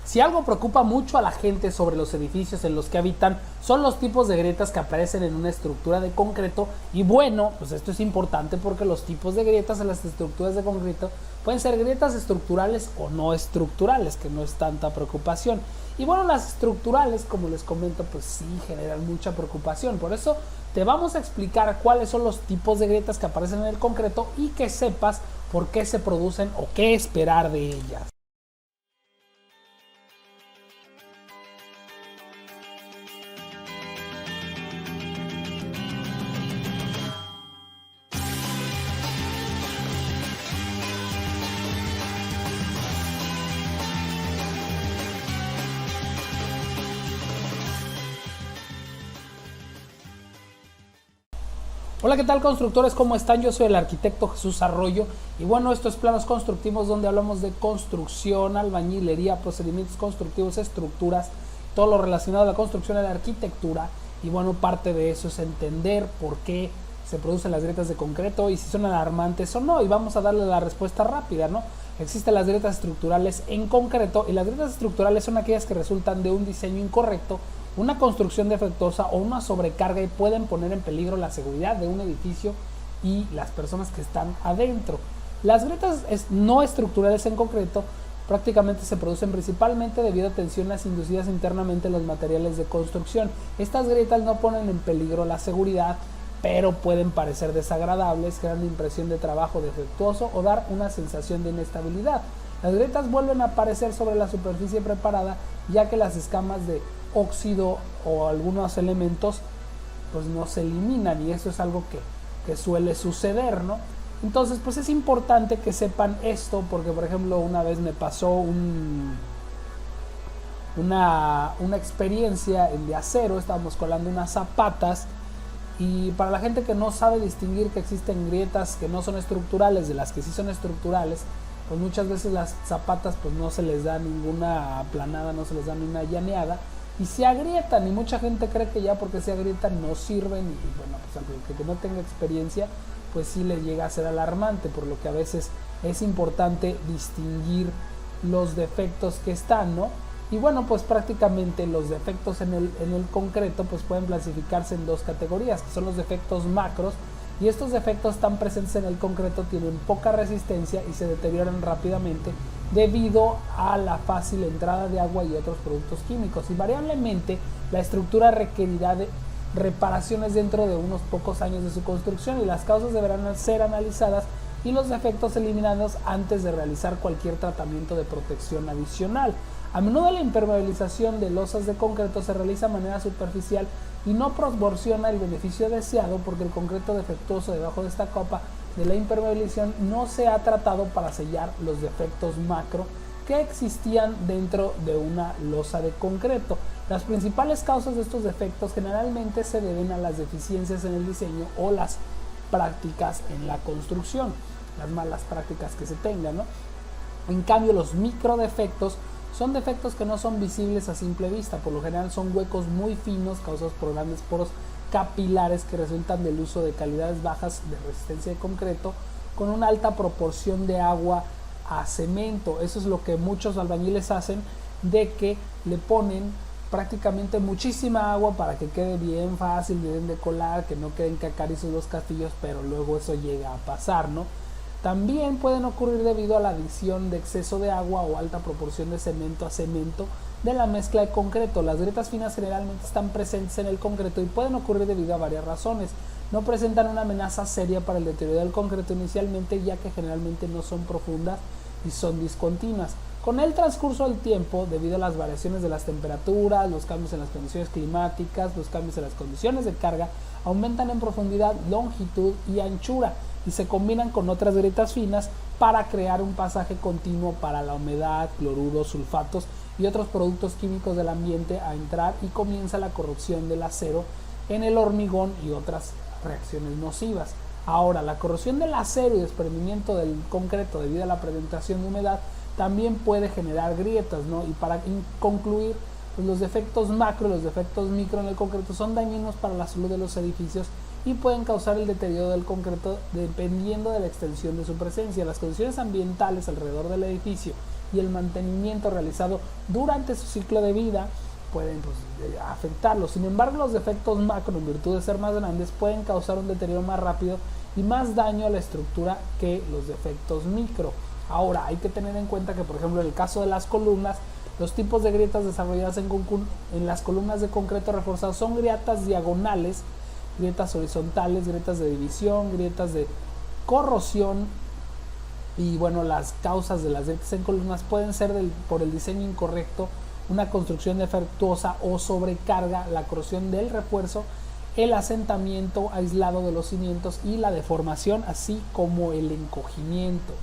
Si algo preocupa mucho a la gente sobre los edificios en los que habitan, son los tipos de grietas que aparecen en una estructura de concreto. Y bueno, pues esto es importante porque los tipos de grietas en las estructuras de concreto pueden ser grietas estructurales o no estructurales, que no es tanta preocupación. Y bueno, las estructurales, como les comento, pues sí generan mucha preocupación. Por eso te vamos a explicar cuáles son los tipos de grietas que aparecen en el concreto y que sepas por qué se producen o qué esperar de ellas. Hola, ¿qué tal, constructores? ¿Cómo están? Yo soy el arquitecto Jesús Arroyo y bueno, esto es Planos Constructivos, donde hablamos de construcción, albañilería, procedimientos constructivos, estructuras, todo lo relacionado a la construcción y a la arquitectura. Y bueno, parte de eso es entender por qué se producen las grietas de concreto y si son alarmantes o no, y vamos a darle la respuesta rápida, ¿no? Existen las grietas estructurales en concreto, y las grietas estructurales son aquellas que resultan de un diseño incorrecto, una construcción defectuosa o una sobrecarga, y pueden poner en peligro la seguridad de un edificio y las personas que están adentro. Las grietas no estructurales en concreto prácticamente se producen principalmente debido a tensiones inducidas internamente en los materiales de construcción. Estas grietas no ponen en peligro la seguridad, pero pueden parecer desagradables, creando impresión de trabajo defectuoso o dar una sensación de inestabilidad. Las grietas vuelven a aparecer sobre la superficie preparada, ya que las escamas de óxido o algunos elementos pues no se eliminan, y eso es algo que suele suceder, ¿no? Entonces pues es importante que sepan esto, porque por ejemplo una vez me pasó una experiencia en de acero. Estábamos colando unas zapatas, y para la gente que no sabe distinguir que existen grietas que no son estructurales de las que sí son estructurales, pues muchas veces las zapatas pues no se les da ninguna aplanada, no se les da ni una llaneada, y se agrietan, y mucha gente cree que ya porque se agrietan no sirven, y bueno, pues al que no tenga experiencia pues sí le llega a ser alarmante, por lo que a veces es importante distinguir los defectos que están, ¿no? Y bueno, pues prácticamente los defectos en el concreto pues pueden clasificarse en dos categorías, que son los defectos macros, y estos defectos tan presentes en el concreto tienen poca resistencia y se deterioran rápidamente debido a la fácil entrada de agua y otros productos químicos, y variablemente la estructura requerirá de reparaciones dentro de unos pocos años de su construcción, y las causas deberán ser analizadas y los defectos eliminados antes de realizar cualquier tratamiento de protección adicional. A menudo la impermeabilización de losas de concreto se realiza de manera superficial y no proporciona el beneficio deseado, porque el concreto defectuoso debajo de esta capa de la impermeabilización no se ha tratado para sellar los defectos macro que existían dentro de una losa de concreto. Las principales causas de estos defectos generalmente se deben a las deficiencias en el diseño o las prácticas en la construcción, las malas prácticas que se tengan, ¿no? En cambio, los microdefectos son defectos que no son visibles a simple vista. Por lo general son huecos muy finos causados por grandes poros capilares que resultan del uso de calidades bajas de resistencia de concreto con una alta proporción de agua a cemento. Eso es lo que muchos albañiles hacen, de que le ponen prácticamente muchísima agua para que quede bien fácil, bien de colar, que no queden cacarizos los castillos, pero luego eso llega a pasar, ¿no? También pueden ocurrir debido a la adición de exceso de agua o alta proporción de cemento a cemento de la mezcla de concreto. Las grietas finas generalmente están presentes en el concreto y pueden ocurrir debido a varias razones. No presentan una amenaza seria para el deterioro del concreto inicialmente, ya que generalmente no son profundas y son discontinuas. Con el transcurso del tiempo, debido a las variaciones de las temperaturas, los cambios en las condiciones climáticas, los cambios en las condiciones de carga, aumentan en profundidad, longitud y anchura, y se combinan con otras grietas finas para crear un pasaje continuo para la humedad, cloruros, sulfatos y otros productos químicos del ambiente a entrar, y comienza la corrosión del acero en el hormigón y otras reacciones nocivas. Ahora, la corrosión del acero y desprendimiento del concreto debido a la penetración de humedad también puede generar grietas, ¿no? Y para concluir, pues los defectos macro y los defectos micro en el concreto son dañinos para la salud de los edificios y pueden causar el deterioro del concreto dependiendo de la extensión de su presencia. Las condiciones ambientales alrededor del edificio y el mantenimiento realizado durante su ciclo de vida pueden afectarlo. Sin embargo, los defectos macro, en virtud de ser más grandes, pueden causar un deterioro más rápido y más daño a la estructura que los defectos micro. Ahora, hay que tener en cuenta que, por ejemplo, en el caso de las columnas, los tipos de grietas desarrolladas en las columnas de concreto reforzado son grietas diagonales, grietas horizontales, grietas de división, grietas de corrosión. Y bueno, las causas de las grietas en columnas pueden ser por el diseño incorrecto, una construcción defectuosa o sobrecarga, la corrosión del refuerzo, el asentamiento aislado de los cimientos y la deformación, así como el encogimiento.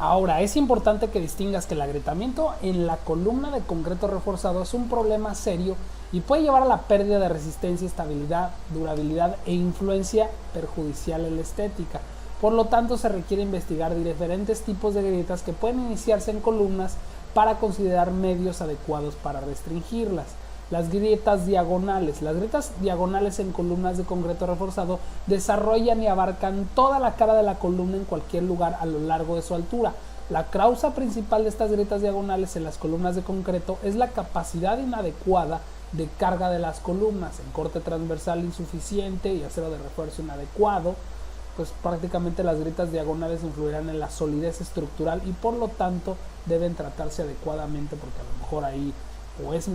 Ahora, es importante que distingas que el agrietamiento en la columna de concreto reforzado es un problema serio y puede llevar a la pérdida de resistencia, estabilidad, durabilidad e influencia perjudicial en la estética. Por lo tanto, se requiere investigar diferentes tipos de grietas que pueden iniciarse en columnas para considerar medios adecuados para restringirlas. Las grietas diagonales. Las grietas diagonales en columnas de concreto reforzado desarrollan y abarcan toda la cara de la columna en cualquier lugar a lo largo de su altura. La causa principal de estas grietas diagonales en las columnas de concreto es la capacidad inadecuada de carga de las columnas, en corte transversal insuficiente y acero de refuerzo inadecuado. Pues prácticamente las grietas diagonales influirán en la solidez estructural y por lo tanto deben tratarse adecuadamente, porque a lo mejor ahí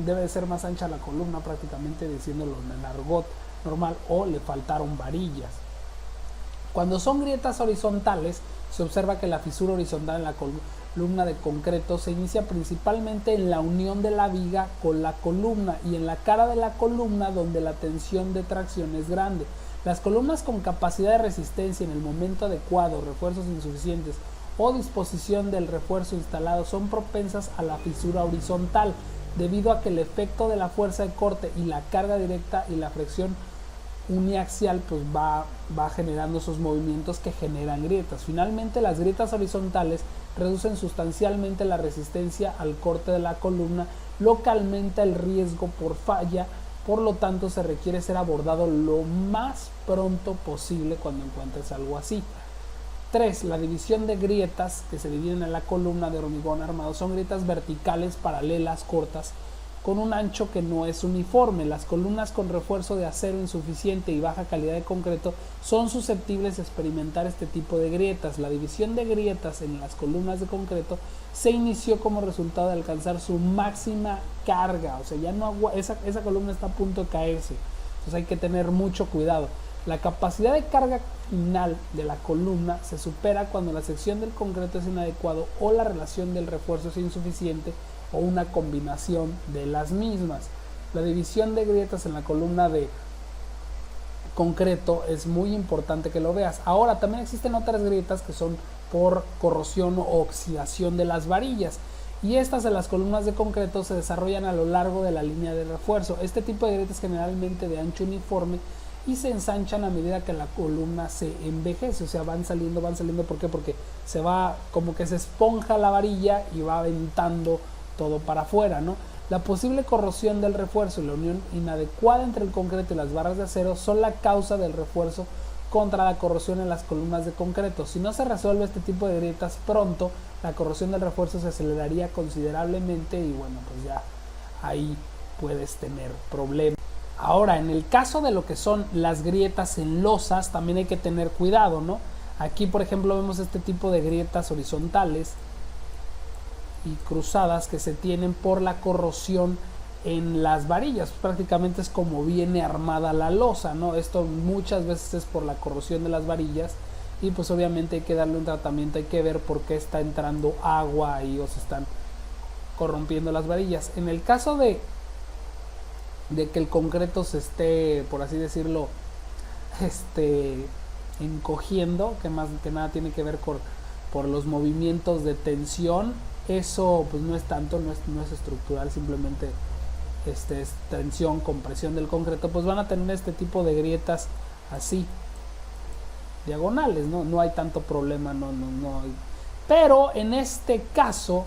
debe de ser más ancha la columna, prácticamente diciéndolo en el argot normal, o le faltaron varillas. Cuando son grietas horizontales, se observa que la fisura horizontal en la columna de concreto se inicia principalmente en la unión de la viga con la columna y en la cara de la columna donde la tensión de tracción es grande. Las columnas con capacidad de resistencia en el momento adecuado, refuerzos insuficientes o disposición del refuerzo instalado son propensas a la fisura horizontal, debido a que el efecto de la fuerza de corte y la carga directa y la fricción uniaxial pues va generando esos movimientos que generan grietas. Finalmente, las grietas horizontales reducen sustancialmente la resistencia al corte de la columna, lo que aumenta el riesgo por falla. Por lo tanto, se requiere ser abordado lo más pronto posible cuando encuentres algo así. 3. La división de grietas que se dividen en la columna de hormigón armado son grietas verticales, paralelas, cortas, con un ancho que no es uniforme. Las columnas con refuerzo de acero insuficiente y baja calidad de concreto son susceptibles de experimentar este tipo de grietas. La división de grietas en las columnas de concreto se inició como resultado de alcanzar su máxima carga, o sea, ya no esa columna está a punto de caerse, entonces hay que tener mucho cuidado. La capacidad de carga final de la columna se supera cuando la sección del concreto es inadecuado o la relación del refuerzo es insuficiente o una combinación de las mismas. La división de grietas en la columna de concreto es muy importante que lo veas. Ahora, también existen otras grietas que son por corrosión o oxidación de las varillas, y estas en las columnas de concreto se desarrollan a lo largo de la línea de refuerzo. Este tipo de grietas generalmente de ancho uniforme y se ensanchan a medida que la columna se envejece, o sea, van saliendo. ¿Por qué? Porque se va, como que se esponja la varilla y va aventando todo para afuera, ¿no? La posible corrosión del refuerzo y la unión inadecuada entre el concreto y las barras de acero son la causa del refuerzo contra la corrosión en las columnas de concreto. Si no se resuelve este tipo de grietas pronto, la corrosión del refuerzo se aceleraría considerablemente y bueno, pues ya ahí puedes tener problemas. Ahora, en el caso de lo que son las grietas en losas, también hay que tener cuidado, ¿no? Aquí, por ejemplo, vemos este tipo de grietas horizontales y cruzadas que se tienen por la corrosión en las varillas. Prácticamente es como viene armada la losa, ¿no? Esto muchas veces es por la corrosión de las varillas y pues obviamente hay que darle un tratamiento, hay que ver por qué está entrando agua ahí o se están corrompiendo las varillas. En el caso de que el concreto se esté, por así decirlo, encogiendo, que más que nada tiene que ver por los movimientos de tensión, eso pues no es tanto, no es estructural, simplemente es tensión, compresión del concreto, pues van a tener este tipo de grietas así, diagonales, no hay tanto problema, no hay. Pero en este caso,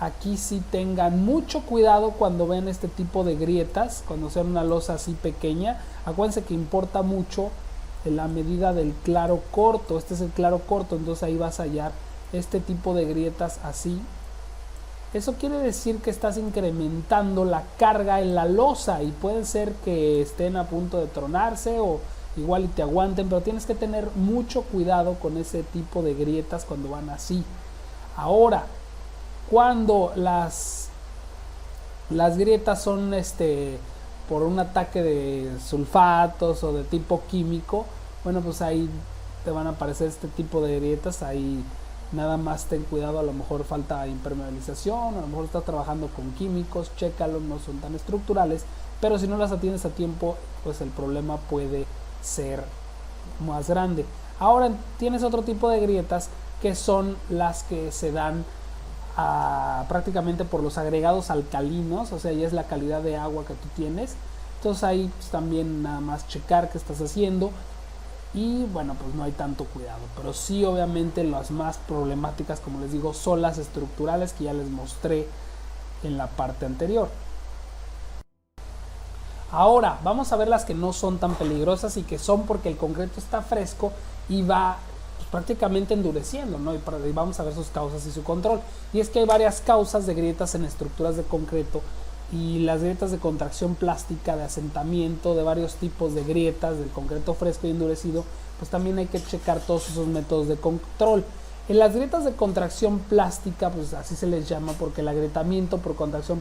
aquí sí tengan mucho cuidado cuando ven este tipo de grietas, cuando sean una losa así pequeña. Acuérdense que importa mucho la medida del claro corto. Este es el claro corto, entonces ahí vas a hallar este tipo de grietas así eso quiere decir que estás incrementando la carga en la losa y puede ser que estén a punto de tronarse o igual y te aguanten, pero tienes que tener mucho cuidado con ese tipo de grietas cuando van así. Ahora, cuando las grietas son por un ataque de sulfatos o de tipo químico, bueno, pues ahí te van a aparecer este tipo de grietas. Ahí nada más ten cuidado, a lo mejor falta impermeabilización, a lo mejor estás trabajando con químicos, chécalo, no son tan estructurales, pero si no las atiendes a tiempo, pues el problema puede ser más grande. Ahora tienes otro tipo de grietas que son las que se dan prácticamente por los agregados alcalinos, o sea, ya es la calidad de agua que tú tienes. Entonces ahí pues, también nada más checar qué estás haciendo y bueno, pues no hay tanto cuidado, pero sí obviamente las más problemáticas, como les digo, son las estructurales que ya les mostré en la parte anterior. Ahora vamos a ver las que no son tan peligrosas y que son porque el concreto está fresco y va pues, prácticamente endureciendo, ¿no? Y vamos a ver sus causas y su control. Y es que hay varias causas de grietas en estructuras de concreto, y las grietas de contracción plástica, de asentamiento, de varios tipos de grietas del concreto fresco y endurecido, pues también hay que checar todos esos métodos de control. En las grietas de contracción plástica, pues así se les llama porque el agrietamiento por contracción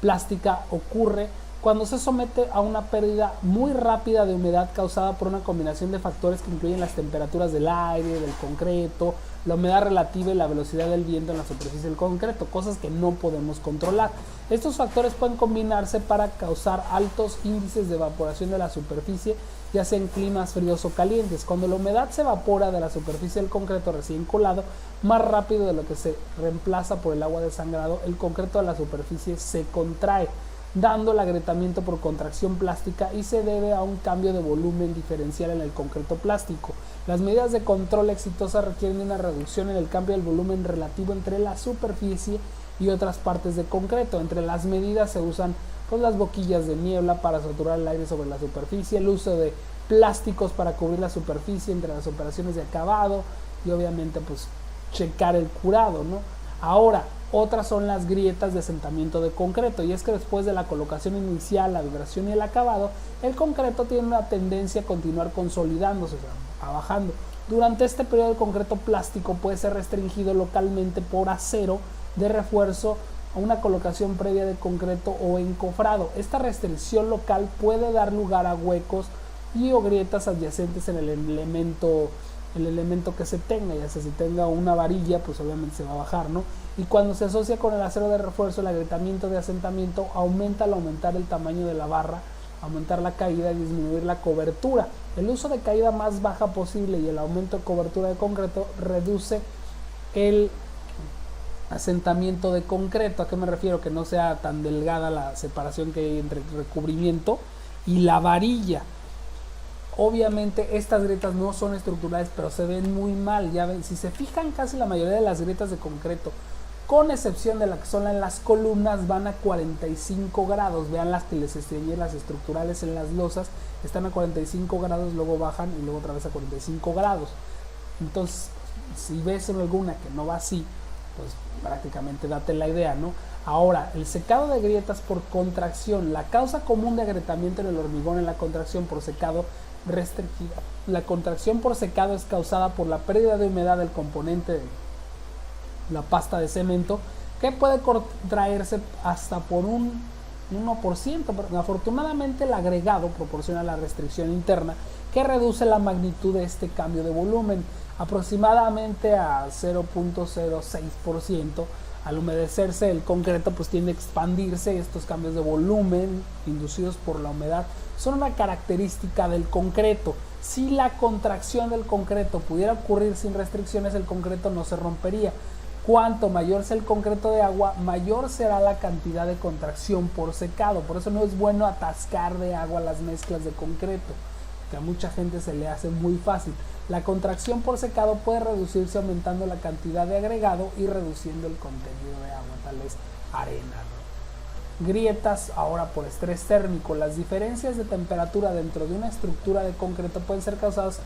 plástica ocurre cuando se somete a una pérdida muy rápida de humedad causada por una combinación de factores que incluyen las temperaturas del aire, del concreto, la humedad relativa y la velocidad del viento en la superficie del concreto, cosas que no podemos controlar. Estos factores pueden combinarse para causar altos índices de evaporación de la superficie, ya sea en climas fríos o calientes. Cuando la humedad se evapora de la superficie del concreto recién colado, más rápido de lo que se reemplaza por el agua desangrado, el concreto de la superficie se contrae, dando el agrietamiento por contracción plástica, y se debe a un cambio de volumen diferencial en el concreto plástico. Las medidas de control exitosas requieren de una reducción en el cambio del volumen relativo entre la superficie y otras partes de concreto. Entre las medidas se usan pues, las boquillas de niebla para saturar el aire sobre la superficie, el uso de plásticos para cubrir la superficie entre las operaciones de acabado y obviamente pues checar el curado, ¿no? Ahora, otras son las grietas de asentamiento de concreto, y es que después de la colocación inicial, la vibración y el acabado, el concreto tiene una tendencia a continuar consolidándose, o sea, bajando. Durante este periodo el concreto plástico puede ser restringido localmente por acero de refuerzo a una colocación previa de concreto o encofrado. Esta restricción local puede dar lugar a huecos y o grietas adyacentes en el elemento que se tenga, ya sea si tenga una varilla, pues obviamente se va a bajar, ¿no? Y cuando se asocia con el acero de refuerzo, el agrietamiento de asentamiento aumenta al aumentar el tamaño de la barra, aumentar la caída y disminuir la cobertura. El uso de caída más baja posible y el aumento de cobertura de concreto reduce el asentamiento de concreto. ¿A qué me refiero? Que no sea tan delgada la separación que hay entre el recubrimiento y la varilla. Obviamente estas grietas no son estructurales, pero se ven muy mal. Ya ven, si se fijan, casi la mayoría de las grietas de concreto, con excepción de las que son en las columnas, van a 45 grados. Vean las que les enseñé, las estructurales en las losas, están a 45 grados, luego bajan y luego otra vez a 45 grados. Entonces, si ves en alguna que no va así, pues prácticamente date la idea, ¿no? Ahora, el secado de grietas por contracción. La causa común de agrietamiento en el hormigón es la contracción por secado restringida. La contracción por secado es causada por la pérdida de humedad del componente de la pasta de cemento, que puede contraerse hasta por un 1%, pero afortunadamente el agregado proporciona la restricción interna que reduce la magnitud de este cambio de volumen aproximadamente a 0.06%. Al humedecerse el concreto pues tiende a expandirse. Estos cambios de volumen inducidos por la humedad son una característica del concreto. Si la contracción del concreto pudiera ocurrir sin restricciones, el concreto no se rompería. Cuanto mayor sea el concreto de agua, mayor será la cantidad de contracción por secado. Por eso no es bueno atascar de agua las mezclas de concreto, que a mucha gente se le hace muy fácil. La contracción por secado puede reducirse aumentando la cantidad de agregado y reduciendo el contenido de agua, tal vez arena, ¿no? Grietas ahora por estrés térmico. Las diferencias de temperatura dentro de una estructura de concreto pueden ser causadas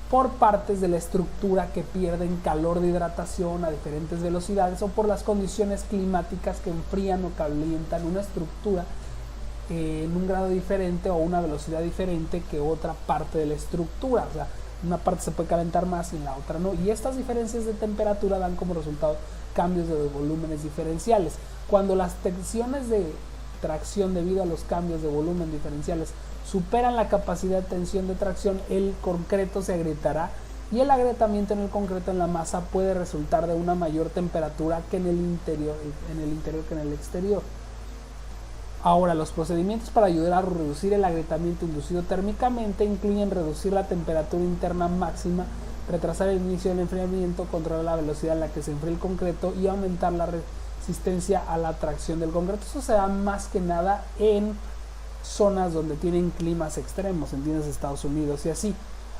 por partes de la estructura que pierden calor de hidratación a diferentes velocidades o por las condiciones climáticas que enfrían o calientan una estructura en un grado diferente o una velocidad diferente que otra parte de la estructura. O sea, una parte se puede calentar más y en la otra no. Y estas diferencias de temperatura dan como resultado cambios de volúmenes diferenciales. Cuando las tensiones de tracción debido a los cambios de volumen diferenciales superan la capacidad de tensión de tracción, el concreto se agrietará y el agrietamiento en el concreto en la masa puede resultar de una mayor temperatura que en el interior que en el exterior. Ahora, los procedimientos para ayudar a reducir el agrietamiento inducido térmicamente incluyen reducir la temperatura interna máxima, retrasar el inicio del enfriamiento, controlar la velocidad en la que se enfría el concreto y aumentar la resistencia a la tracción del concreto. Eso se da más que nada en zonas donde tienen climas extremos, entiendes, Estados Unidos y así.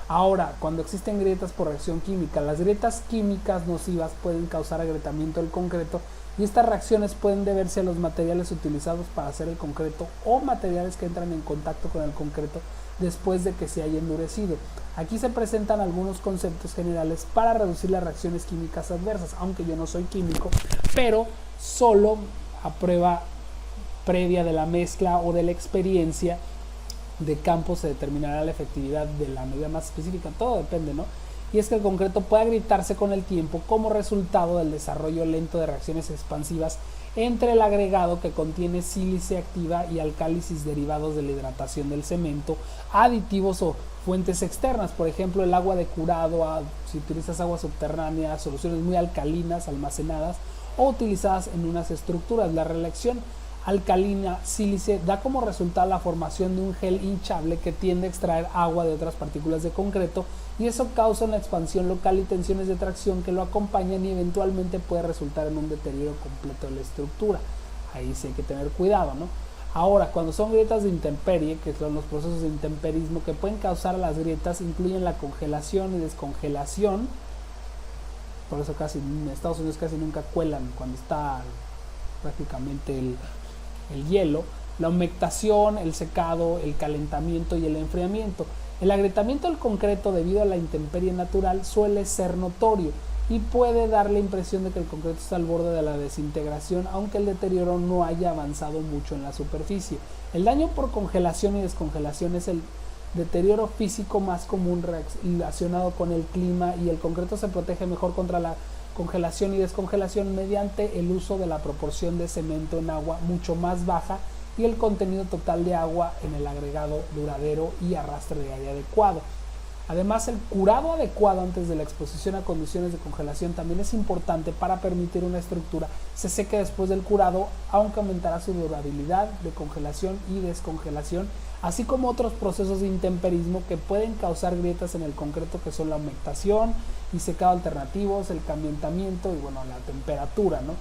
Ahora, cuando existen grietas por reacción química, las grietas químicas nocivas pueden causar agrietamiento del concreto y estas reacciones pueden deberse a los materiales utilizados para hacer el concreto o materiales que entran en contacto con el concreto después de que se haya endurecido. Aquí se presentan algunos conceptos generales para reducir las reacciones químicas adversas, aunque yo no soy químico, pero solo a prueba previa de la mezcla o de la experiencia de campo se determinará la efectividad de la medida más específica. Todo depende, ¿no? Y es que el concreto puede agrietarse con el tiempo como resultado del desarrollo lento de reacciones expansivas entre el agregado que contiene sílice activa y alcálisis derivados de la hidratación del cemento, aditivos o fuentes externas, por ejemplo el agua de curado, si utilizas agua subterránea, soluciones muy alcalinas almacenadas o utilizadas en unas estructuras. La reacción alcalina sílice da como resultado la formación de un gel hinchable que tiende a extraer agua de otras partículas de concreto y eso causa una expansión local y tensiones de tracción que lo acompañan y eventualmente puede resultar en un deterioro completo de la estructura. Ahí sí hay que tener cuidado, ¿no? Ahora, cuando son grietas de intemperie, que son los procesos de intemperismo que pueden causar las grietas, incluyen la congelación y descongelación. Por eso casi en Estados Unidos casi nunca cuelan cuando está prácticamente el hielo, la humectación, el secado, el calentamiento y el enfriamiento. El agrietamiento del concreto debido a la intemperie natural suele ser notorio y puede dar la impresión de que el concreto está al borde de la desintegración, aunque el deterioro no haya avanzado mucho en la superficie. El daño por congelación y descongelación es el deterioro físico más común relacionado con el clima y el concreto se protege mejor contra la congelación y descongelación mediante el uso de la proporción de cemento en agua mucho más baja y el contenido total de agua en el agregado duradero y arrastre de aire adecuado. Además, el curado adecuado antes de la exposición a condiciones de congelación también es importante para permitir una estructura se seque después del curado, aunque aumentará su durabilidad de congelación y descongelación, así como otros procesos de intemperismo que pueden causar grietas en el concreto, que son la humectación y secado alternativos, el calentamiento y bueno, la temperatura, ¿no?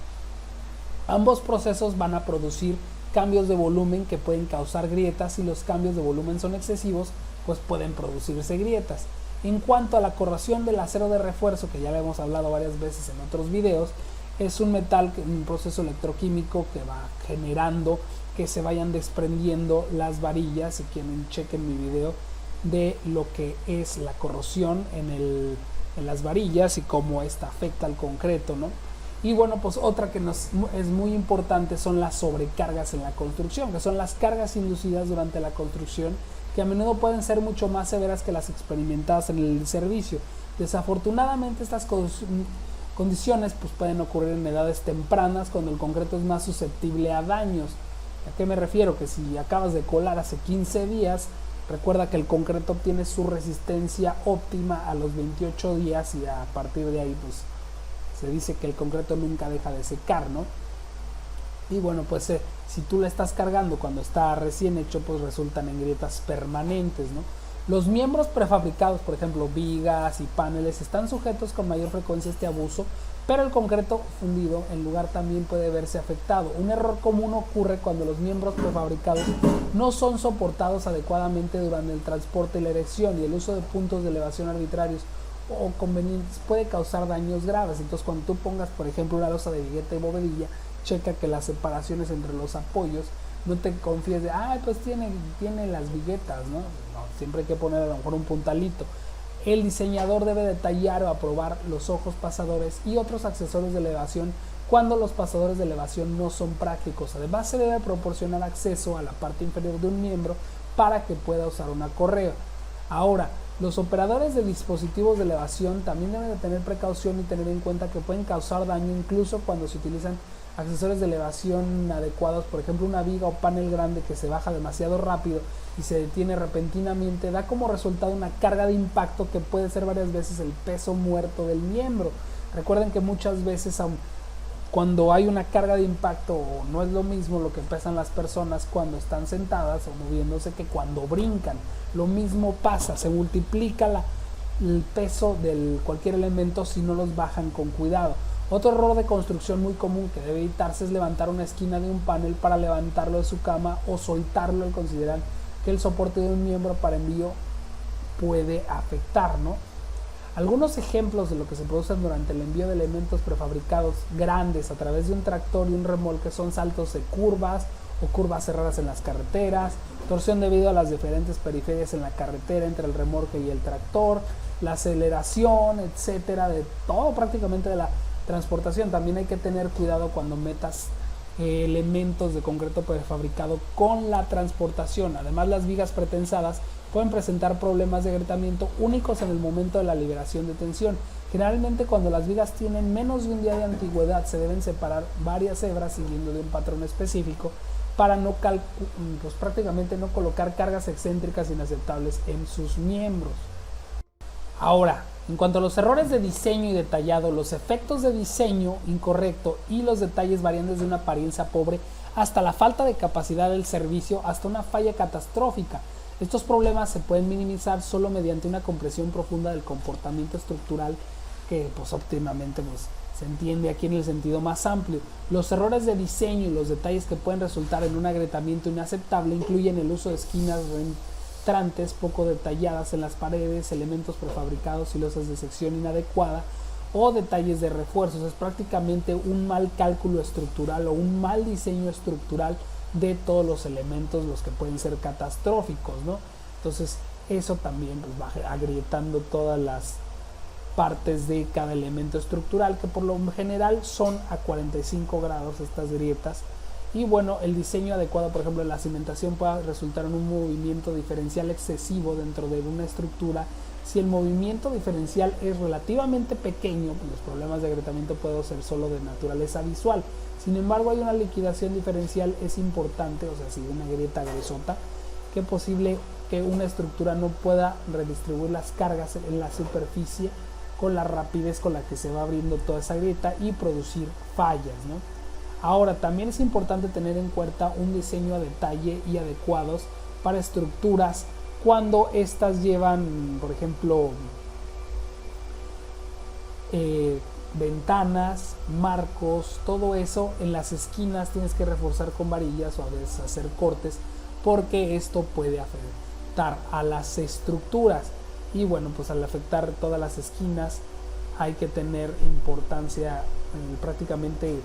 Ambos procesos van a producir cambios de volumen que pueden causar grietas. Si los cambios de volumen son excesivos, pues pueden producirse grietas. En cuanto a la corrosión del acero de refuerzo, que ya le hemos hablado varias veces en otros videos, es un metal, un proceso electroquímico que va generando que se vayan desprendiendo las varillas. Si quieren, chequen mi video de lo que es la corrosión en las varillas y cómo esta afecta al concreto, ¿no? Y bueno, pues otra que es muy importante son las sobrecargas en la construcción, que son las cargas inducidas durante la construcción, que a menudo pueden ser mucho más severas que las experimentadas en el servicio. Desafortunadamente estas condiciones pues pueden ocurrir en edades tempranas, cuando el concreto es más susceptible a daños. ¿A qué me refiero? Que si acabas de colar hace 15 días, recuerda que el concreto obtiene su resistencia óptima a los 28 días y a partir de ahí pues se dice que el concreto nunca deja de secar, ¿no? Y bueno, pues si tú le estás cargando cuando está recién hecho, pues resultan en grietas permanentes, ¿no? Los miembros prefabricados, por ejemplo vigas y paneles, están sujetos con mayor frecuencia a este abuso, pero el concreto fundido en lugar también puede verse afectado. Un error común ocurre cuando los miembros prefabricados no son soportados adecuadamente durante el transporte y la erección, y el uso de puntos de elevación arbitrarios o convenientes puede causar daños graves. Entonces, cuando tú pongas, por ejemplo, una losa de vigueta y bovedilla, checa que las separaciones entre los apoyos, no te confíes de, pues tiene las viguetas, ¿no? No, siempre hay que poner a lo mejor un puntalito. el diseñador debe detallar o aprobar los ojos pasadores y otros accesorios de elevación cuando los pasadores de elevación no son prácticos. Además, se debe proporcionar acceso a la parte inferior de un miembro para que pueda usar una correa. Ahora, los operadores de dispositivos de elevación también deben de tener precaución y tener en cuenta que pueden causar daño incluso cuando se utilizan accesorios de elevación adecuados. Por ejemplo, una viga o panel grande que se baja demasiado rápido y se detiene repentinamente da como resultado una carga de impacto que puede ser varias veces el peso muerto del miembro. Recuerden que muchas veces cuando hay una carga de impacto no es lo mismo lo que pesan las personas cuando están sentadas o moviéndose que cuando brincan. Lo mismo pasa, se multiplica el peso de cualquier elemento si no los bajan con cuidado. Otro error de construcción muy común que debe evitarse es levantar una esquina de un panel para levantarlo de su cama o soltarlo al considerar que el soporte de un miembro para envío puede afectar, ¿no? Algunos ejemplos de lo que se producen durante el envío de elementos prefabricados grandes a través de un tractor y un remolque son saltos de curvas o curvas cerradas en las carreteras, torsión debido a las diferentes periferias en la carretera entre el remolque y el tractor, la aceleración, etcétera, de todo prácticamente de la transportación. También hay que tener cuidado cuando metas elementos de concreto prefabricado con la transportación. Además, las vigas pretensadas pueden presentar problemas de agrietamiento únicos en el momento de la liberación de tensión. Generalmente, cuando las vigas tienen menos de un día de antigüedad, se deben separar varias hebras siguiendo de un patrón específico para prácticamente no colocar cargas excéntricas inaceptables en sus miembros. Ahora, en cuanto a los errores de diseño y detallado, los efectos de diseño incorrecto y los detalles varían desde una apariencia pobre hasta la falta de capacidad del servicio, hasta una falla catastrófica. Estos problemas se pueden minimizar solo mediante una comprensión profunda del comportamiento estructural que óptimamente se entiende aquí en el sentido más amplio. Los errores de diseño y los detalles que pueden resultar en un agrietamiento inaceptable incluyen el uso de esquinas entrantes poco detalladas en las paredes, elementos prefabricados y losas de sección inadecuada o detalles de refuerzos. Es prácticamente un mal cálculo estructural o un mal diseño estructural de todos los elementos, los que pueden ser catastróficos, ¿no? Entonces eso también va agrietando todas las partes de cada elemento estructural, que por lo general son a 45 grados estas grietas. Y bueno, el diseño adecuado, por ejemplo, la cimentación puede resultar en un movimiento diferencial excesivo dentro de una estructura. Si el movimiento diferencial es relativamente pequeño, pues los problemas de agrietamiento pueden ser solo de naturaleza visual. Sin embargo, hay una liquidación diferencial, es importante, o sea, si una grieta gruesota, que es posible que una estructura no pueda redistribuir las cargas en la superficie con la rapidez con la que se va abriendo toda esa grieta y producir fallas, ¿no? Ahora, también es importante tener en cuenta un diseño a detalle y adecuados para estructuras cuando estas llevan, por ejemplo, ventanas, marcos, todo eso. En las esquinas tienes que reforzar con varillas o a veces hacer cortes, porque esto puede afectar a las estructuras. Y bueno, pues al afectar todas las esquinas hay que tener importancia prácticamente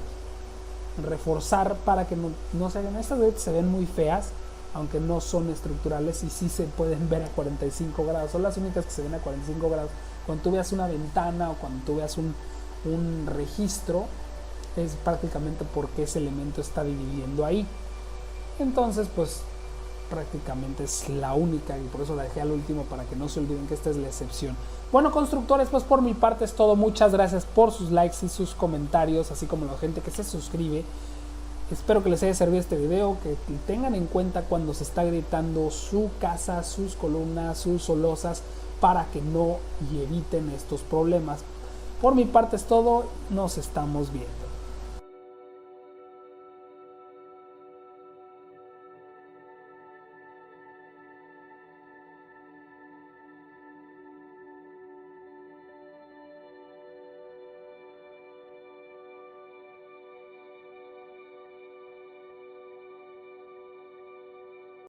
reforzar para que no se hagan. Estas veces se ven muy feas, aunque no son estructurales y sí se pueden ver a 45 grados. Son las únicas que se ven a 45 grados. Cuando tú veas una ventana o cuando tú veas un registro, es prácticamente porque ese elemento está dividiendo ahí. Entonces, pues prácticamente es la única, y por eso la dejé al último, para que no se olviden que esta es la excepción. Bueno, constructores, pues por mi parte es todo. Muchas gracias por sus likes y sus comentarios, así como la gente que se suscribe. Espero que les haya servido este video, que tengan en cuenta cuando se está gritando su casa, sus columnas, sus losas, para que no y eviten estos problemas. Por mi parte es todo, nos estamos viendo.